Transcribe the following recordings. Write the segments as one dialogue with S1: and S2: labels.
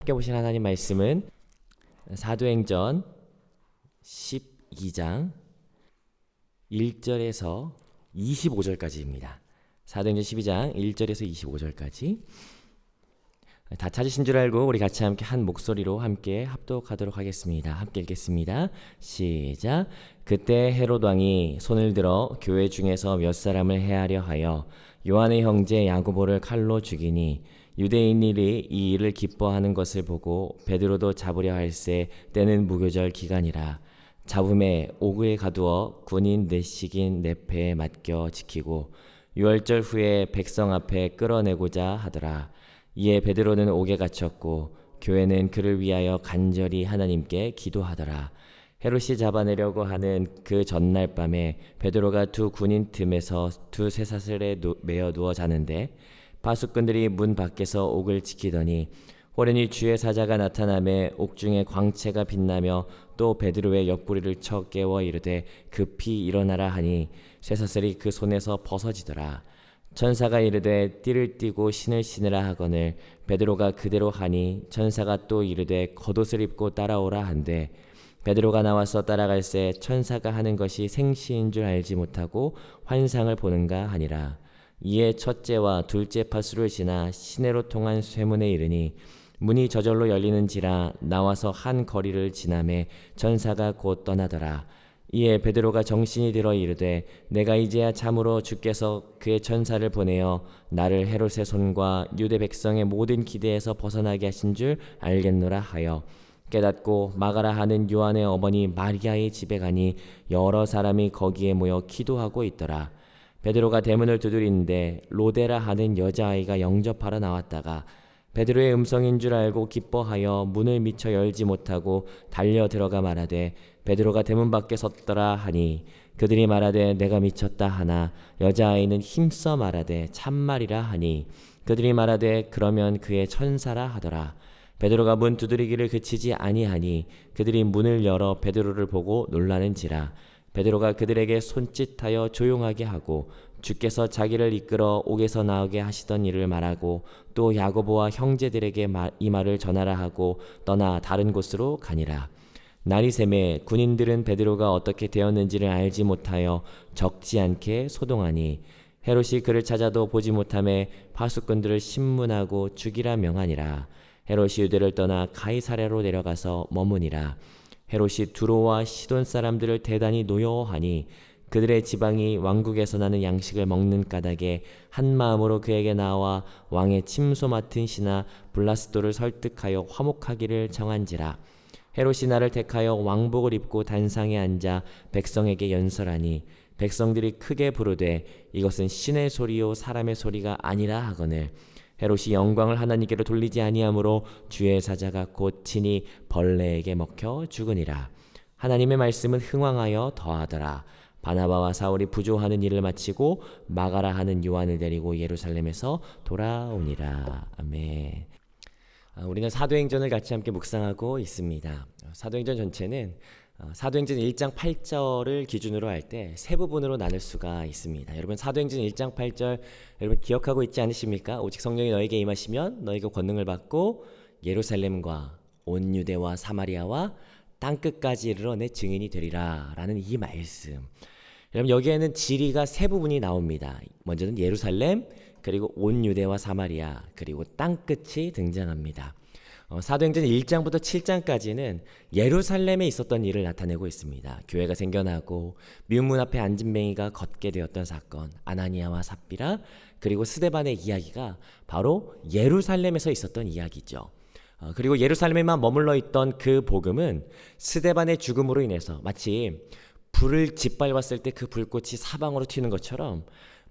S1: 함께 보실 하나님 말씀은 사도행전 12장 1절에서 25절까지입니다. 사도행전 12장 1절에서 25절까지 다 찾으신 줄 알고 우리 같이 함께 한 목소리로 함께 합독하도록 하겠습니다. 함께 읽겠습니다. 시작. 그때 헤롯 왕이 손을 들어 교회 중에서 몇 사람을 해하려 하여 요한의 형제 야고보를 칼로 죽이니 유대인들이 이 일을 기뻐하는 것을 보고 베드로도 잡으려 할세 때는 무교절 기간이라. 잡음에 옥에 가두어 군인 내식인 내패에 맡겨 지키고 유월절 후에 백성 앞에 끌어내고자 하더라. 이에 베드로는 옥에 갇혔고 교회는 그를 위하여 간절히 하나님께 기도하더라. 헤롯이 잡아내려고 하는 그 전날 밤에 베드로가 두 군인 틈에서 두 쇠사슬에 매어 누워 자는데 파수꾼들이 문 밖에서 옥을 지키더니 호련히 주의 사자가 나타나매 옥중에 광채가 빛나며 또 베드로의 옆구리를 쳐 깨워 이르되 급히 일어나라 하니 쇠사슬이 그 손에서 벗어지더라. 천사가 이르되 띠를 띠고 신을 신으라 하거늘 베드로가 그대로 하니 천사가 또 이르되 겉옷을 입고 따라오라 한대 베드로가 나와서 따라갈새 천사가 하는 것이 생시인 줄 알지 못하고 환상을 보는가 하니라. 이에 첫째와 둘째 파수를 지나 시내로 통한 쇠문에 이르니 문이 저절로 열리는지라 나와서 한 거리를 지나매 천사가 곧 떠나더라. 이에 베드로가 정신이 들어 이르되 내가 이제야 참으로 주께서 그의 천사를 보내어 나를 헤롯의 손과 유대 백성의 모든 기대에서 벗어나게 하신 줄 알겠노라 하여 깨닫고 마가라 하는 요한의 어머니 마리아의 집에 가니 여러 사람이 거기에 모여 기도하고 있더라. 베드로가 대문을 두드리는데 로데라 하는 여자아이가 영접하러 나왔다가 베드로의 음성인 줄 알고 기뻐하여 문을 미처 열지 못하고 달려 들어가 말하되 베드로가 대문 밖에 섰더라 하니 그들이 말하되 내가 미쳤다 하나 여자아이는 힘써 말하되 참말이라 하니 그들이 말하되 그러면 그의 천사라 하더라. 베드로가 문 두드리기를 그치지 아니하니 그들이 문을 열어 베드로를 보고 놀라는지라. 베드로가 그들에게 손짓하여 조용하게 하고 주께서 자기를 이끌어 옥에서 나오게 하시던 일을 말하고 또 야고보와 형제들에게 이 말을 전하라 하고 떠나 다른 곳으로 가니라. 날이 새매 군인들은 베드로가 어떻게 되었는지를 알지 못하여 적지 않게 소동하니 헤롯이 그를 찾아도 보지 못하매 파수꾼들을 신문하고 죽이라 명하니라. 헤롯이 유대를 떠나 가이사랴로 내려가서 머무니라. 헤롯이 두로와 시돈 사람들을 대단히 노여워하니 그들의 지방이 왕국에서 나는 양식을 먹는 까닭에 한 마음으로 그에게 나와 왕의 침소 맡은 신하 블라스도를 설득하여 화목하기를 정한지라. 헤롯이 나를 택하여 왕복을 입고 단상에 앉아 백성에게 연설하니 백성들이 크게 부르되 이것은 신의 소리요 사람의 소리가 아니라 하거늘 헤롯이 영광을 하나님께로 돌리지 아니하므로 주의 사자가 곧 친히 벌레에게 먹혀 죽으니라. 하나님의 말씀은 흥왕하여 더하더라. 바나바와 사울이 부조하는 일을 마치고 마가라 하는 요한을 데리고 예루살렘에서 돌아오니라. 아멘. 우리는 사도행전을 같이 함께 묵상하고 있습니다. 사도행전 전체는 사도행전 1장 8절을 기준으로 할 때 세 부분으로 나눌 수가 있습니다. 여러분 사도행전 1장 8절 여러분 기억하고 있지 않으십니까? 오직 성령이 너에게 임하시면 너희가 권능을 받고 예루살렘과 온 유대와 사마리아와 땅끝까지 이르러 내 증인이 되리라 라는 이 말씀. 여러분 여기에는 지리가 세 부분이 나옵니다. 먼저는 예루살렘, 그리고 온 유대와 사마리아, 그리고 땅끝이 등장합니다. 사도행전 1장부터 7장까지는 예루살렘에 있었던 일을 나타내고 있습니다. 교회가 생겨나고 미문문 앞에 앉은 뱅이가 걷게 되었던 사건, 아나니아와 삽비라, 그리고 스데반의 이야기가 바로 예루살렘에서 있었던 이야기죠. 그리고 예루살렘에만 머물러 있던 그 복음은 스데반의 죽음으로 인해서 마치 불을 짓밟았을 때 그 불꽃이 사방으로 튀는 것처럼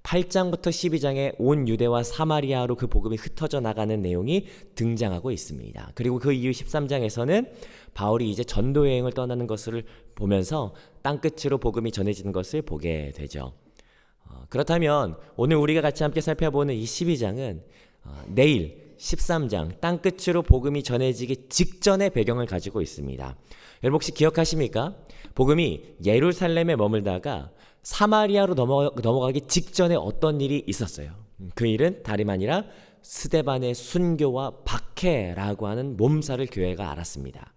S1: 8장부터 12장에 온 유대와 사마리아로 그 복음이 흩어져 나가는 내용이 등장하고 있습니다. 그리고 그 이후 13장에서는 바울이 이제 전도 여행을 떠나는 것을 보면서 땅끝으로 복음이 전해지는 것을 보게 되죠. 그렇다면 오늘 우리가 같이 함께 살펴보는 이 12장은 내일 13장 땅끝으로 복음이 전해지기 직전의 배경을 가지고 있습니다. 여러분 혹시 기억하십니까? 복음이 예루살렘에 머물다가 사마리아로 넘어가기 직전에 어떤 일이 있었어요. 그 일은 다름 아니라 스데반의 순교와 박해 박해라고 하는 몸살을 교회가 알았습니다.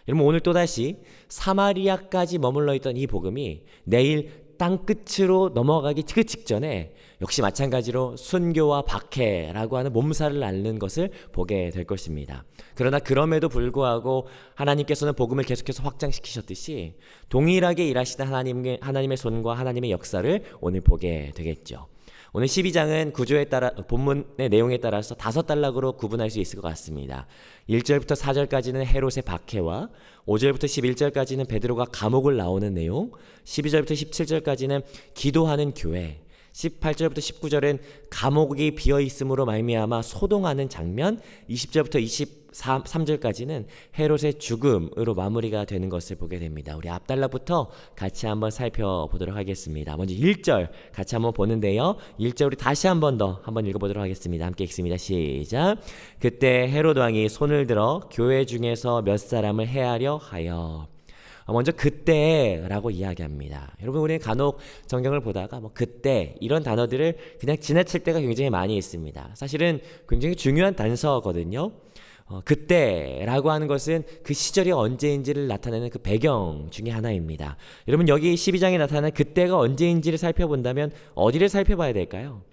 S1: 여러분 오늘 또다시 사마리아까지 머물러 있던 이 복음이 내일 땅끝으로 넘어가기 그 직전에 역시 마찬가지로 순교와 박해라고 하는 몸살을 앓는 것을 보게 될 것입니다. 그러나 그럼에도 불구하고 하나님께서는 복음을 계속해서 확장시키셨듯이 동일하게 일하시는 하나님의 손과 하나님의 역사를 오늘 보게 되겠죠. 오늘 12장은 구조에 따라 본문의 내용에 따라서 5단락으로 구분할 수 있을 것 같습니다. 1절부터 4절까지는 헤롯의 박해와 5절부터 11절까지는 베드로가 감옥을 나오는 내용, 12절부터 17절까지는 기도하는 교회, 18절부터 19절은 감옥이 비어있음으로 말미암아 소동하는 장면, 20절부터 23절까지는 헤롯의 죽음으로 마무리가 되는 것을 보게 됩니다. 우리 앞단락부터 같이 한번 살펴보도록 하겠습니다. 먼저 1절 같이 한번 보는데요. 1절 우리 다시 한번 더 한번 읽어보도록 하겠습니다. 함께 읽습니다. 시작. 그때 헤롯 왕이 손을 들어 교회 중에서 몇 사람을 해하려 하여. 먼저 그때라고 이야기합니다. 여러분 우리는 간혹 성경을 보다가 그때 이런 단어들을 그냥 지나칠 때가 굉장히 많이 있습니다. 사실은 굉장히 중요한 단서거든요. 그때라고 하는 것은 그 시절이 언제인지를 나타내는 그 배경 중에 하나입니다. 여러분 여기 12장에 나타나는 그때가 언제인지를 살펴본다면 어디를 살펴봐야 될까요?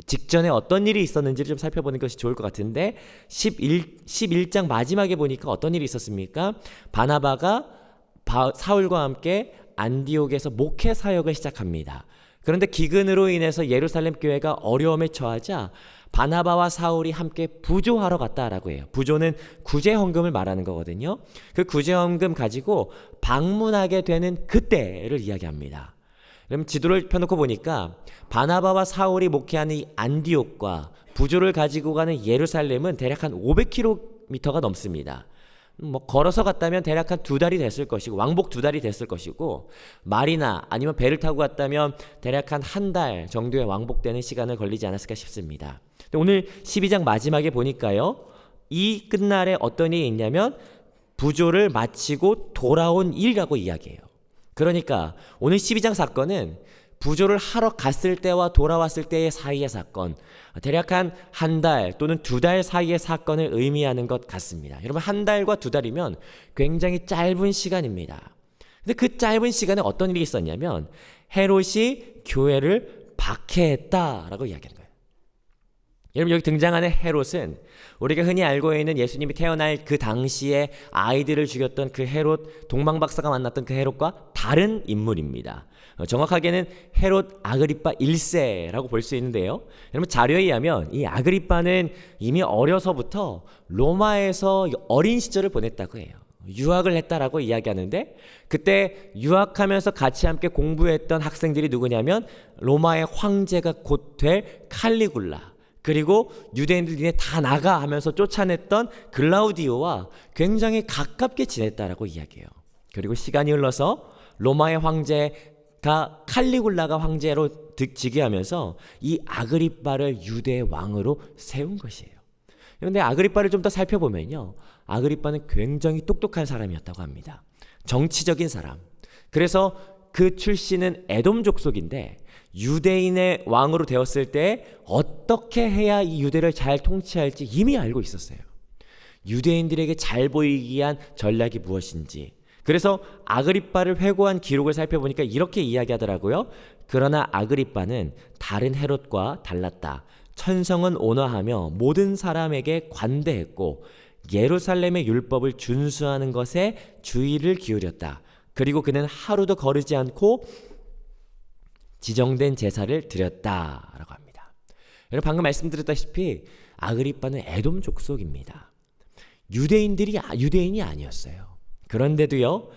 S1: 직전에 어떤 일이 있었는지를 좀 살펴보는 것이 좋을 것 같은데 11장 마지막에 보니까 어떤 일이 있었습니까? 바나바가 사울과 함께 안디옥에서 목회 사역을 시작합니다. 그런데 기근으로 인해서 예루살렘 교회가 어려움에 처하자 바나바와 사울이 함께 부조하러 갔다라고 해요. 부조는 구제헌금을 말하는 거거든요. 그 구제헌금 가지고 방문하게 되는 그때를 이야기합니다. 그럼 지도를 펴놓고 보니까 바나바와 사울이 목회하는 이 안디옥과 부조를 가지고 가는 예루살렘은 대략 한 500km가 넘습니다. 걸어서 갔다면 대략 한 2달이 됐을 것이고 왕복 2달이 됐을 것이고 말이나 아니면 배를 타고 갔다면 대략 한 달 정도의 왕복되는 시간을 걸리지 않았을까 싶습니다. 오늘 12장 마지막에 보니까요, 이 끝날에 어떤 일이 있냐면 부조를 마치고 돌아온 일이라고 이야기해요. 그러니까 오늘 12장 사건은 부조를 하러 갔을 때와 돌아왔을 때의 사이의 사건, 대략 한 달 또는 2달 사이의 사건을 의미하는 것 같습니다. 여러분 한 달과 2달이면 굉장히 짧은 시간입니다. 근데 그 짧은 시간에 어떤 일이 있었냐면 헤롯이 교회를 박해했다라고 이야기하는 거예요. 여러분 여기 등장하는 헤롯은 우리가 흔히 알고 있는 예수님이 태어날 그 당시에 아이들을 죽였던 그 헤롯, 동방박사가 만났던 그 헤롯과 다른 인물입니다. 정확하게는 헤롯 아그리파 1세라고 볼 수 있는데요. 여러분 자료에 의하면 이 아그리파는 이미 어려서부터 로마에서 어린 시절을 보냈다고 해요. 유학을 했다라고 이야기하는데 그때 유학하면서 같이 함께 공부했던 학생들이 누구냐면 로마의 황제가 곧 될 칼리굴라, 그리고 유대인들 니네 다 나가 하면서 쫓아냈던 글라우디오와 굉장히 가깝게 지냈다라고 이야기해요. 그리고 시간이 흘러서 로마의 황제가 칼리굴라가 황제로 즉위하면서 이 아그리빠를 유대의 왕으로 세운 것이에요. 그런데 아그리빠를 좀 더 살펴보면요, 아그리빠는 굉장히 똑똑한 사람이었다고 합니다. 정치적인 사람. 그래서 그 출신은 에돔 족속인데 유대인의 왕으로 되었을 때 어떻게 해야 이 유대를 잘 통치할지 이미 알고 있었어요. 유대인들에게 잘 보이기 위한 전략이 무엇인지. 그래서 아그리빠를 회고한 기록을 살펴보니까 이렇게 이야기하더라고요. 그러나 아그리빠는 다른 헤롯과 달랐다. 천성은 온화하며 모든 사람에게 관대했고 예루살렘의 율법을 준수하는 것에 주의를 기울였다. 그리고 그는 하루도 거르지 않고 지정된 제사를 드렸다라고 합니다. 여러분 방금 말씀드렸다시피 아그리빠는 에돔 족속입니다. 유대인이 아니었어요. 그런데도요,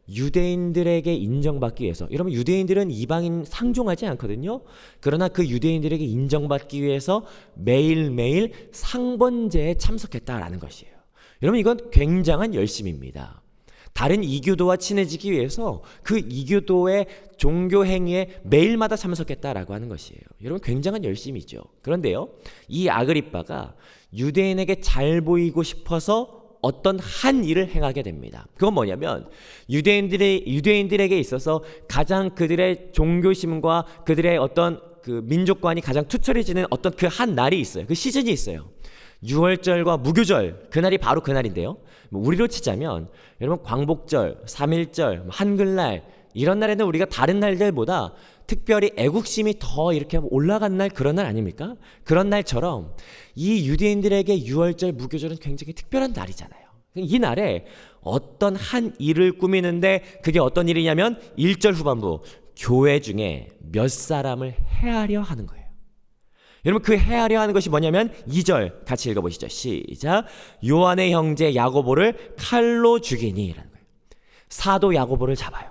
S1: 유대인들에게 인정받기 위해서, 여러분 유대인들은 이방인 상종하지 않거든요. 그러나 그 유대인들에게 인정받기 위해서 매일매일 상번제에 참석했다라는 것이에요. 여러분 이건 굉장한 열심입니다. 다른 이교도와 친해지기 위해서 그 이교도의 종교 행위에 매일마다 참석했다라고 하는 것이에요. 여러분 굉장한 열심이죠. 그런데요, 이 아그리빠가 유대인에게 잘 보이고 싶어서 어떤 한 일을 행하게 됩니다. 그건 뭐냐면 유대인들에게 있어서 가장 그들의 종교심과 그들의 어떤 그 민족관이 가장 투철해지는 어떤 그 한 날이 있어요. 그 시즌이 있어요. 유월절과 무교절 그날이 바로 그날인데요. 우리로 치자면 여러분 광복절, 3.1절, 한글날 이런 날에는 우리가 다른 날들보다 특별히 애국심이 더 이렇게 올라간 날 그런 날 아닙니까? 그런 날처럼 이 유대인들에게 유월절, 무교절은 굉장히 특별한 날이잖아요. 이 날에 어떤 한 일을 꾸미는데 그게 어떤 일이냐면 1절 후반부 교회 중에 몇 사람을 해하려 하는 거예요. 여러분 그 해하려 하는 것이 뭐냐면 2절 같이 읽어보시죠. 시작. 요한의 형제 야고보를 칼로 죽이니 라는 거예요. 사도 야고보를 잡아요.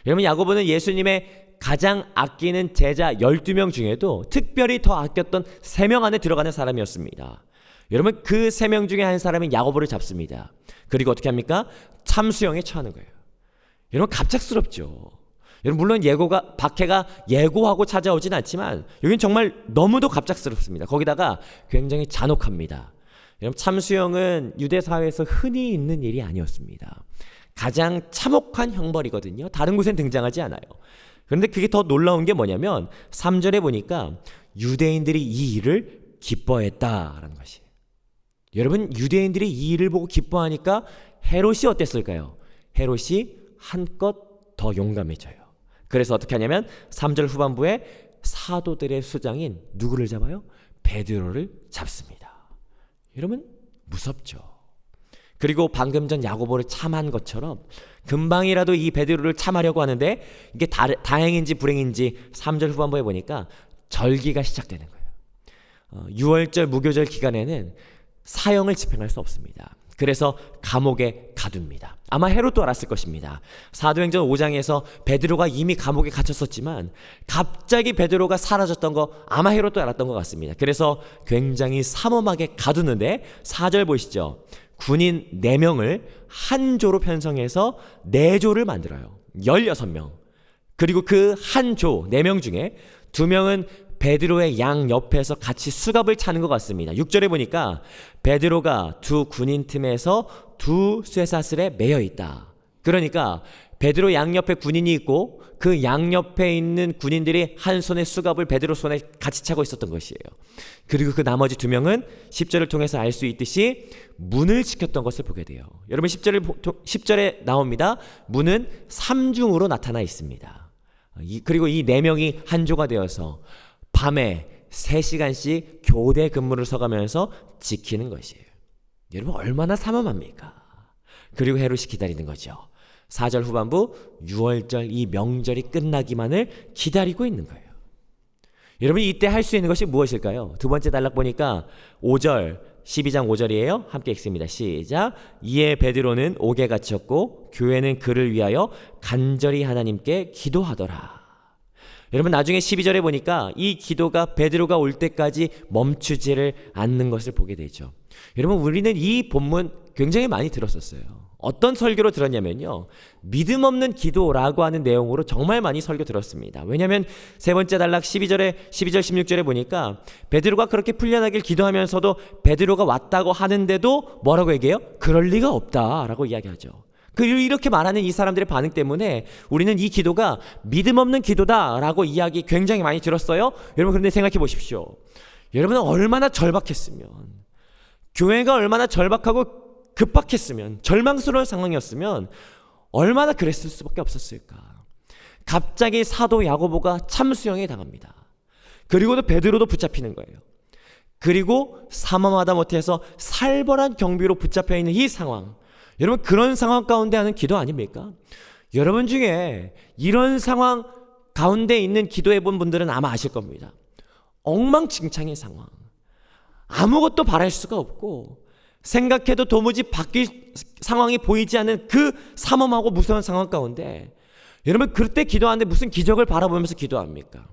S1: 여러분 야고보는 예수님의 가장 아끼는 제자 12명 중에도 특별히 더 아꼈던 3명 안에 들어가는 사람이었습니다. 여러분 그 3명 중에 한 사람이 야고보를 잡습니다. 그리고 어떻게 합니까? 참수형에 처하는 거예요. 여러분 갑작스럽죠. 여러분 물론 박해가 예고하고 찾아오진 않지만 여긴 정말 너무도 갑작스럽습니다. 거기다가 굉장히 잔혹합니다. 여러분 참수형은 유대 사회에서 흔히 있는 일이 아니었습니다. 가장 참혹한 형벌이거든요. 다른 곳엔 등장하지 않아요. 그런데 그게 더 놀라운 게 뭐냐면 3절에 보니까 유대인들이 이 일을 기뻐했다라는 것이에요. 여러분 유대인들이 이 일을 보고 기뻐하니까 헤롯이 어땠을까요? 헤롯이 한껏 더 용감해져요. 그래서 어떻게 하냐면 3절 후반부에 사도들의 수장인 누구를 잡아요? 베드로를 잡습니다. 여러분 무섭죠. 그리고 방금 전 야고보를 참한 것처럼 금방이라도 이 베드로를 참하려고 하는데 이게 다행인지 불행인지 3절 후반부에 보니까 절기가 시작되는 거예요. 6월절 무교절 기간에는 사형을 집행할 수 없습니다. 그래서 감옥에 가둡니다. 아마 헤롯도 알았을 것입니다. 사도행전 5장에서 베드로가 이미 감옥에 gat혔었지만 갑자기 베드로가 사라졌던 거 아마 헤롯도 알았던 것 같습니다. 그래서 굉장히 삼엄하게 가두는데 4절 보시죠. 군인 4명을 한 조로 편성해서 4조를 만들어요. 16명. 그리고 그 한 조 4명 중에 2명은 베드로의 양 옆에서 같이 수갑을 차는 것 같습니다. 6절에 보니까 베드로가 두 군인 틈에서 두 쇠사슬에 매여 있다. 그러니까 베드로 양옆에 군인이 있고 그 양옆에 있는 군인들이 한 손에 수갑을 베드로 손에 같이 차고 있었던 것이에요. 그리고 그 나머지 2명은 10절을 통해서 알 수 있듯이 문을 지켰던 것을 보게 돼요. 여러분 10절에 나옵니다. 문은 3중으로 나타나 있습니다. 그리고 이 4명이 한 조가 되어서 밤에 3시간씩 교대 근무를 서가면서 지키는 것이에요. 여러분 얼마나 삼엄합니까? 그리고 헤롯이 기다리는 거죠. 4절 후반부 6월절 이 명절이 끝나기만을 기다리고 있는 거예요. 여러분 이때 할 수 있는 것이 무엇일까요? 두 번째 단락 보니까 5절 12장 5절이에요. 함께 읽습니다. 시작. 이에 베드로는 옥에 갇혔고 교회는 그를 위하여 간절히 하나님께 기도하더라. 여러분 나중에 12절에 보니까 이 기도가 베드로가 올 때까지 멈추지를 않는 것을 보게 되죠. 여러분 우리는 이 본문 굉장히 많이 들었었어요. 어떤 설교로 들었냐면요. 믿음 없는 기도라고 하는 내용으로 정말 많이 설교 들었습니다. 왜냐하면 세 번째 단락 12절 16절에 보니까 베드로가 그렇게 풀려나길 기도하면서도 베드로가 왔다고 하는데도 뭐라고 얘기해요? 그럴 리가 없다라고 이야기하죠. 이렇게 말하는 이 사람들의 반응 때문에 우리는 이 기도가 믿음 없는 기도다라고 이야기 굉장히 많이 들었어요. 여러분 그런데 생각해 보십시오. 여러분은 얼마나 절박했으면, 교회가 얼마나 절박하고 급박했으면, 절망스러운 상황이었으면 얼마나 그랬을 수밖에 없었을까. 갑자기 사도 야고보가 참수형에 당합니다. 그리고도 베드로도 붙잡히는 거예요. 그리고 삼엄하다 못해서 살벌한 경비로 붙잡혀 있는 이 상황, 여러분 그런 상황 가운데 하는 기도 아닙니까? 여러분 중에 이런 상황 가운데 있는 기도해 본 분들은 아마 아실 겁니다. 엉망진창의 상황, 아무것도 바랄 수가 없고 생각해도 도무지 바뀔 상황이 보이지 않는 그 삼엄하고 무서운 상황 가운데 여러분 그때 기도하는데 무슨 기적을 바라보면서 기도합니까?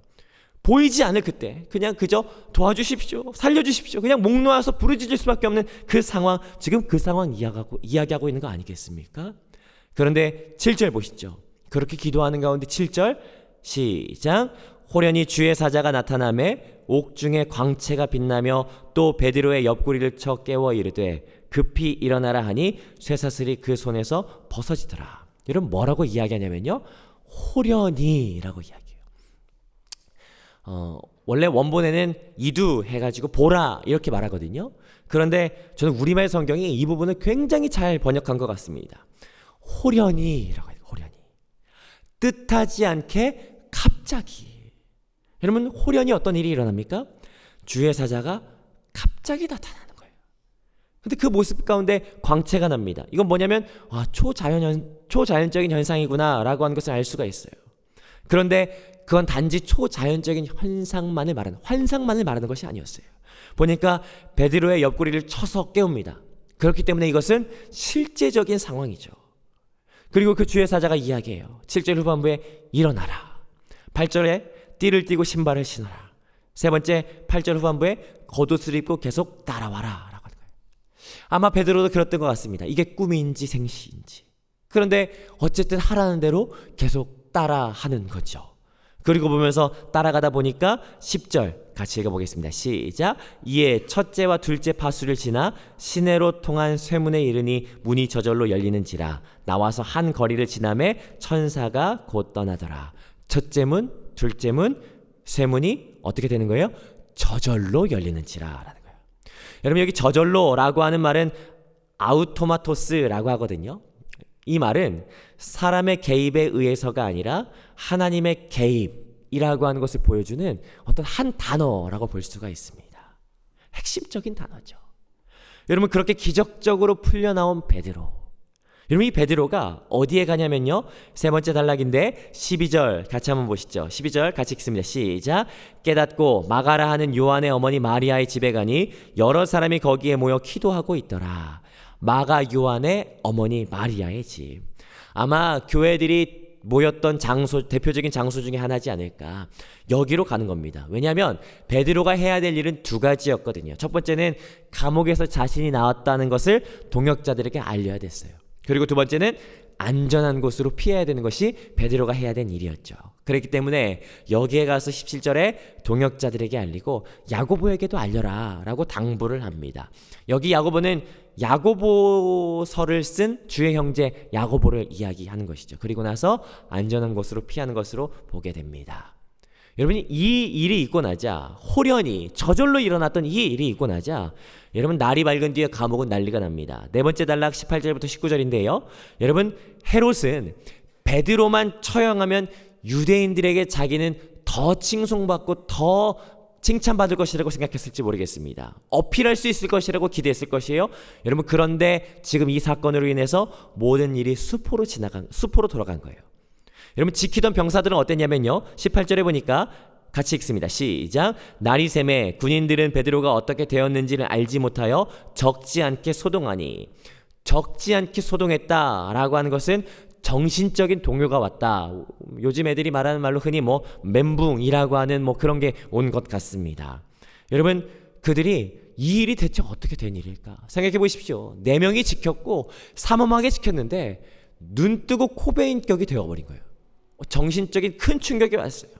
S1: 보이지 않을 그때 그냥 그저 도와주십시오, 살려주십시오, 그냥 목 놓아서 부르짖을 수밖에 없는 그 상황, 지금 그 상황 이야기하고 있는 거 아니겠습니까? 그런데 7절 보시죠. 그렇게 기도하는 가운데 7절 시작. 호련히 주의 사자가 나타나매 옥중에 광채가 빛나며 또 베드로의 옆구리를 쳐 깨워 이르되 급히 일어나라 하니 쇠사슬이 그 손에서 벗어지더라. 여러분 뭐라고 이야기하냐면요, 호련히라고 이야기해요. 원래 원본에는 이두 해가지고 보라 이렇게 말하거든요. 그런데 저는 우리말 성경이 이 부분을 굉장히 잘 번역한 것 같습니다. 호련히라고 해요. 호련히. 뜻하지 않게 갑자기. 여러분, 호련히 어떤 일이 일어납니까? 주의 사자가 갑자기 나타나는 거예요. 근데 그 모습 가운데 광채가 납니다. 이건 뭐냐면 초자연적인 현상이구나 라고 하는 것을 알 수가 있어요. 그런데 그건 단지 초자연적인 환상만을 말하는 것이 아니었어요. 보니까 베드로의 옆구리를 쳐서 깨웁니다. 그렇기 때문에 이것은 실제적인 상황이죠. 그리고 그 주의 사자가 이야기해요. 7절 후반부에 일어나라. 8절에 띠를 띠고 신발을 신어라. 세 번째 8절 후반부에 겉옷을 입고 계속 따라와라 라고 하는 거예요. 아마 베드로도 그랬던 것 같습니다. 이게 꿈인지 생시인지. 그런데 어쨌든 하라는 대로 계속 따라하는 거죠. 그리고 보면서 따라가다 보니까 10절 같이 읽어보겠습니다. 시작. 이에 첫째와 둘째 파수를 지나 시내로 통한 쇠문에 이르니 문이 저절로 열리는지라. 나와서 한 거리를 지나매 천사가 곧 떠나더라. 첫째 문, 둘째 문, 쇠문이 어떻게 되는 거예요? 저절로 열리는지라 라는 거예요. 여러분, 여기 저절로라고 하는 말은 아우토마토스라고 하거든요. 이 말은 사람의 개입에 의해서가 아니라 하나님의 개입이라고 하는 것을 보여주는 어떤 한 단어라고 볼 수가 있습니다. 핵심적인 단어죠. 여러분, 그렇게 기적적으로 풀려나온 베드로. 여러분, 이 베드로가 어디에 가냐면요, 세 번째 단락인데 12절 같이 한번 보시죠. 12절 같이 읽습니다. 시작. 깨닫고 마가라 하는 요한의 어머니 마리아의 집에 가니 여러 사람이 거기에 모여 기도하고 있더라. 마가 요한의 어머니 마리아의 집. 아마 교회들이 모였던 장소, 대표적인 장소 중에 하나지 않을까. 여기로 가는 겁니다. 왜냐하면 베드로가 해야 될 일은 두 가지였거든요. 첫 번째는 감옥에서 자신이 나왔다는 것을 동역자들에게 알려야 됐어요. 그리고 두 번째는 안전한 곳으로 피해야 되는 것이 베드로가 해야 된 일이었죠. 그렇기 때문에 여기에 가서 17절에 동역자들에게 알리고 야고보에게도 알려라 라고 당부를 합니다. 여기 야고보는 야고보서를 쓴 주의 형제 야고보를 이야기하는 것이죠. 그리고 나서 안전한 곳으로 피하는 것으로 보게 됩니다. 여러분이 이 일이 있고 나자, 호련히 저절로 일어났던 이 일이 있고 나자, 여러분 날이 밝은 뒤에 감옥은 난리가 납니다. 네 번째 단락 18절부터 19절인데요. 여러분, 헤롯은 베드로만 처형하면 유대인들에게 자기는 더 칭송받고 더 칭찬받을 것이라고 생각했을지 모르겠습니다. 어필할 수 있을 것이라고 기대했을 것이에요. 여러분, 그런데 지금 이 사건으로 인해서 모든 일이 수포로 돌아간 거예요. 여러분, 지키던 병사들은 어땠냐면요, 18절에 보니까 같이 읽습니다. 시작. 날이 새매 군인들은 베드로가 어떻게 되었는지를 알지 못하여 적지 않게 소동하니. 적지 않게 소동했다라고 하는 것은 정신적인 동요가 왔다. 요즘 애들이 말하는 말로 흔히 멘붕이라고 하는 그런 게 온 것 같습니다. 여러분, 그들이 이 일이 대체 어떻게 된 일일까 생각해 보십시오. 4명이 지켰고 삼엄하게 지켰는데 눈 뜨고 코 베인 격이 되어버린 거예요. 정신적인 큰 충격이 왔어요.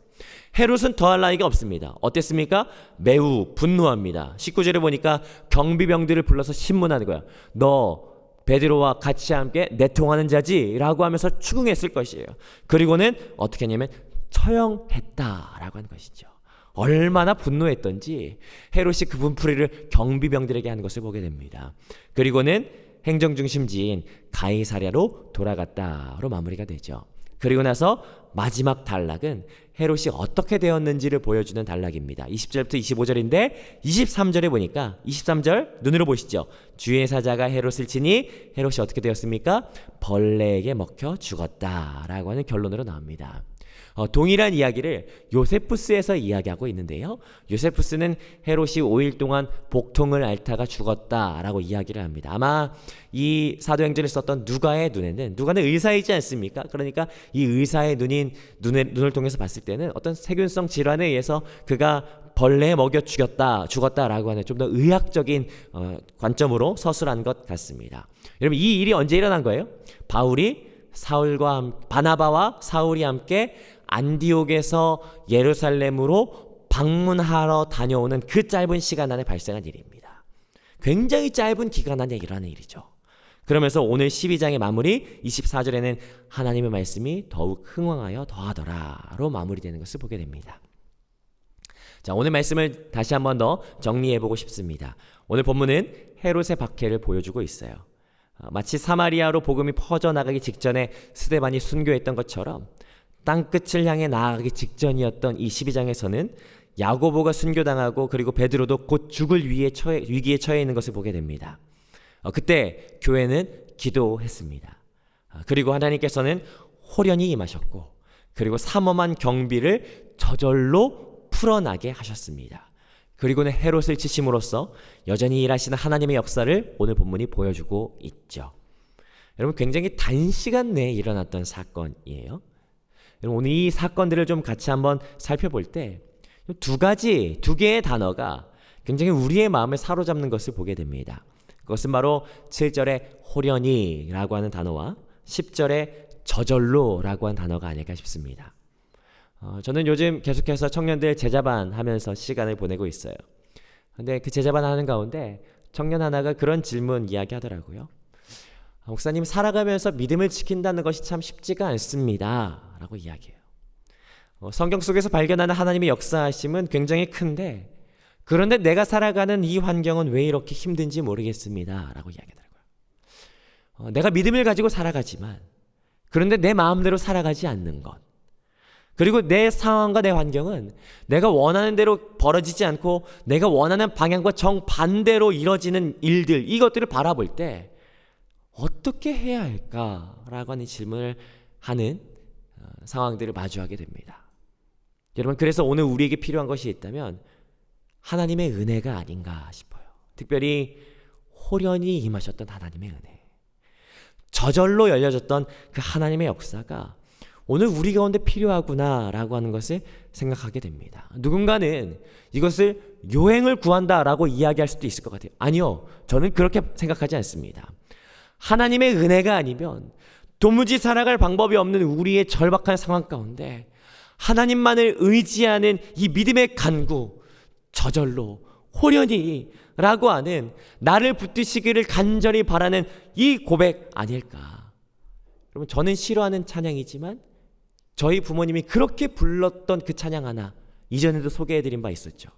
S1: 헤롯은 더할 나위가 없습니다. 어땠습니까? 매우 분노합니다. 19절에 보니까 경비병들을 불러서 신문하는 거야. 너 베드로와 같이 함께 내통하는 자지? 라고 하면서 추궁했을 것이에요. 그리고는 어떻게 했냐면 처형했다라고 하는 것이죠. 얼마나 분노했던지 헤롯이 그 분풀이를 경비병들에게 하는 것을 보게 됩니다. 그리고는 행정중심지인 가이사랴로 돌아갔다로 마무리가 되죠. 그리고 나서 마지막 단락은 헤롯이 어떻게 되었는지를 보여주는 단락입니다. 20절부터 25절인데 23절에 보니까 23절 눈으로 보시죠. 주의 사자가 헤롯을 치니 헤롯이 어떻게 되었습니까? 벌레에게 먹혀 죽었다라고 하는 결론으로 나옵니다. 동일한 이야기를 요세푸스에서 이야기하고 있는데요. 요세푸스는 헤롯이 5일 동안 복통을 앓다가 죽었다라고 이야기를 합니다. 아마 이 사도행전을 썼던 누가의 눈에는, 누가는 의사이지 않습니까? 그러니까 이 의사의 눈을 통해서 봤을 때는 어떤 세균성 질환에 의해서 그가 벌레에 먹여 죽었다라고 하는 좀 더 의학적인 관점으로 서술한 것 같습니다. 여러분, 이 일이 언제 일어난 거예요? 바나바와 사울이 함께 안디옥에서 예루살렘으로 방문하러 다녀오는 그 짧은 시간 안에 발생한 일입니다. 굉장히 짧은 기간 안에 일어나는 일이죠. 그러면서 오늘 12장의 마무리 24절에는 하나님의 말씀이 더욱 흥왕하여 더하더라로 마무리되는 것을 보게 됩니다. 자, 오늘 말씀을 다시 한번 더 정리해보고 싶습니다. 오늘 본문은 헤롯의 박해를 보여주고 있어요. 마치 사마리아로 복음이 퍼져나가기 직전에 스데반이 순교했던 것처럼 땅끝을 향해 나아가기 직전이었던 이 12장에서는 야고보가 순교당하고 그리고 베드로도 곧 죽을 위기에 처해 있는 것을 보게 됩니다. 그때 교회는 기도했습니다. 그리고 하나님께서는 호련히 임하셨고 그리고 삼엄한 경비를 저절로 풀어나게 하셨습니다. 그리고는 헤롯을 치심으로써 여전히 일하시는 하나님의 역사를 오늘 본문이 보여주고 있죠. 여러분, 굉장히 단시간 내에 일어났던 사건이에요. 여러분, 오늘 이 사건들을 좀 같이 한번 살펴볼 때 두 개의 단어가 굉장히 우리의 마음을 사로잡는 것을 보게 됩니다. 그것은 바로 7절에 호련히라고 하는 단어와 10절에 저절로라고 하는 단어가 아닐까 싶습니다. 저는 요즘 계속해서 청년들 제자반 하면서 시간을 보내고 있어요. 근데 그 제자반 하는 가운데 청년 하나가 그런 질문 이야기 하더라고요. 목사님, 살아가면서 믿음을 지킨다는 것이 참 쉽지가 않습니다 라고 이야기해요. 성경 속에서 발견하는 하나님의 역사하심은 굉장히 큰데 그런데 내가 살아가는 이 환경은 왜 이렇게 힘든지 모르겠습니다 라고 이야기하더라고요. 내가 믿음을 가지고 살아가지만 그런데 내 마음대로 살아가지 않는 것, 그리고 내 상황과 내 환경은 내가 원하는 대로 벌어지지 않고 내가 원하는 방향과 정반대로 이뤄지는 일들, 이것들을 바라볼 때 어떻게 해야 할까라고 하는 질문을 하는 상황들을 마주하게 됩니다. 여러분, 그래서 오늘 우리에게 필요한 것이 있다면 하나님의 은혜가 아닌가 싶어요. 특별히 호련히 임하셨던 하나님의 은혜, 저절로 열려졌던 그 하나님의 역사가 오늘 우리 가운데 필요하구나라고 하는 것을 생각하게 됩니다. 누군가는 이것을 요행을 구한다라고 이야기할 수도 있을 것 같아요. 아니요, 저는 그렇게 생각하지 않습니다. 하나님의 은혜가 아니면 도무지 살아갈 방법이 없는 우리의 절박한 상황 가운데 하나님만을 의지하는 이 믿음의 간구, 저절로 호련히 라고 하는 나를 붙드시기를 간절히 바라는 이 고백 아닐까. 여러분, 저는 싫어하는 찬양이지만 저희 부모님이 그렇게 불렀던 그 찬양 하나 이전에도 소개해드린 바 있었죠.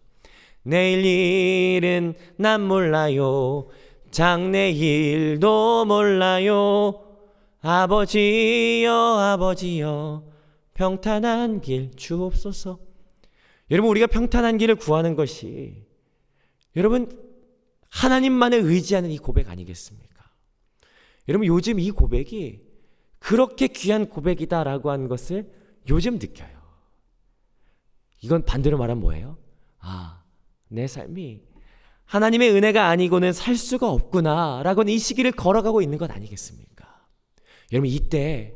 S1: 내일 일은 난 몰라요, 장래일도 몰라요, 아버지여 아버지여 평탄한 길 주옵소서. 여러분, 우리가 평탄한 길을 구하는 것이 여러분 하나님만을 의지하는 이 고백 아니겠습니까? 여러분, 요즘 이 고백이 그렇게 귀한 고백이다라고 하는 것을 요즘 느껴요. 이건 반대로 말하면 뭐예요? 내 삶이 하나님의 은혜가 아니고는 살 수가 없구나 라고 이 시기를 걸어가고 있는 것 아니겠습니까? 여러분, 이때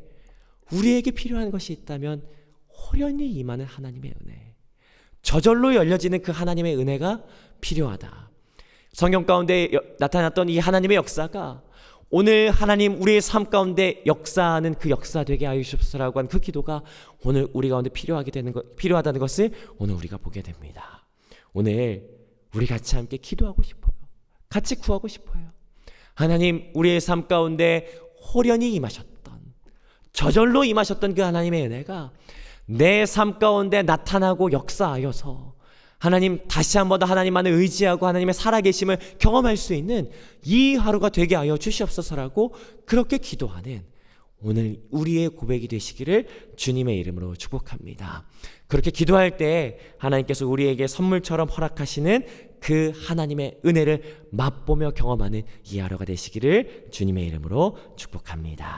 S1: 우리에게 필요한 것이 있다면 호련히 임하는 하나님의 은혜, 저절로 열려지는 그 하나님의 은혜가 필요하다. 성경 가운데 나타났던 이 하나님의 역사가 오늘 하나님 우리의 삶 가운데 역사하는 그 역사 되게 하여 주옵소서라고 한 그 기도가 오늘 우리 가운데 필요하다는 것을 오늘 우리가 보게 됩니다. 오늘 우리 같이 함께 기도하고 싶어요. 같이 구하고 싶어요. 하나님, 우리의 삶 가운데 호련히 임하셨던, 저절로 임하셨던 그 하나님의 은혜가 내 삶 가운데 나타나고 역사하여서 하나님, 다시 한 번 더 하나님만을 의지하고 하나님의 살아계심을 경험할 수 있는 이 하루가 되게 하여 주시옵소서라고 그렇게 기도하는 오늘 우리의 고백이 되시기를 주님의 이름으로 축복합니다. 그렇게 기도할 때 하나님께서 우리에게 선물처럼 허락하시는 그 하나님의 은혜를 맛보며 경험하는 이 하루가 되시기를 주님의 이름으로 축복합니다.